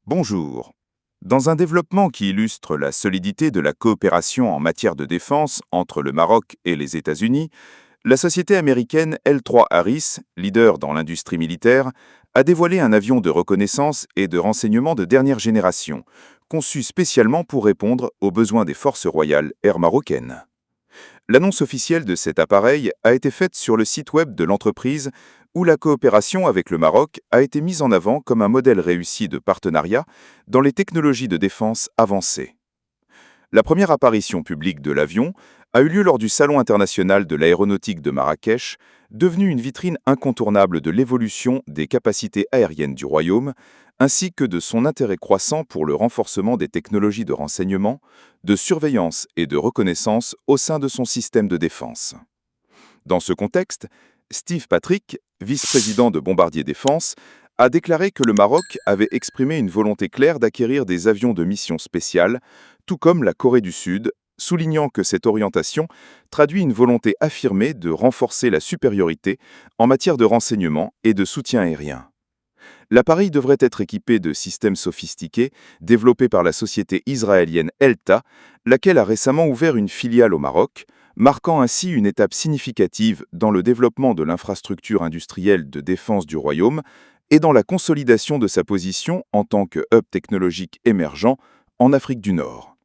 Bonjour. Dans un développement qui illustre la solidité de la coopération en matière de défense entre le Maroc et les États-Unis, la société américaine L3 Harris, leader dans l'industrie militaire, a dévoilé un avion de reconnaissance et de renseignement de dernière génération, conçu spécialement pour répondre aux besoins des forces royales air marocaines. L'annonce officielle de cet appareil a été faite sur le site web de l'entreprise où la coopération avec le Maroc a été mise en avant comme un modèle réussi de partenariat dans les technologies de défense avancées. La première apparition publique de l'avion a eu lieu lors du Salon international de l'aéronautique de Marrakech, devenu une vitrine incontournable de l'évolution des capacités aériennes du royaume, ainsi que de son intérêt croissant pour le renforcement des technologies de renseignement, de surveillance et de reconnaissance au sein de son système de défense. Dans ce contexte, Steve Patrick, vice-président de Bombardier Défense, a déclaré que le Maroc avait exprimé une volonté claire d'acquérir des avions de mission spéciale, tout comme la Corée du Sud, soulignant que cette orientation traduit une volonté affirmée de renforcer la supériorité en matière de renseignement et de soutien aérien. L'appareil devrait être équipé de systèmes sophistiqués développés par la société israélienne Elta, laquelle a récemment ouvert une filiale au Maroc, marquant ainsi une étape significative dans le développement de l'infrastructure industrielle de défense du royaume et dans la consolidation de sa position en tant que hub technologique émergent en Afrique du Nord.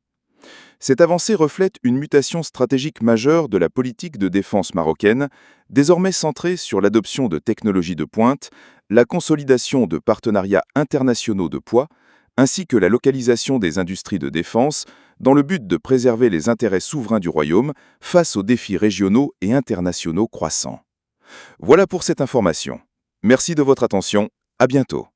Cette avancée reflète une mutation stratégique majeure de la politique de défense marocaine, désormais centrée sur l'adoption de technologies de pointe, la consolidation de partenariats internationaux de poids, ainsi que la localisation des industries de défense, dans le but de préserver les intérêts souverains du royaume face aux défis régionaux et internationaux croissants. Voilà pour cette information. Merci de votre attention. À bientôt.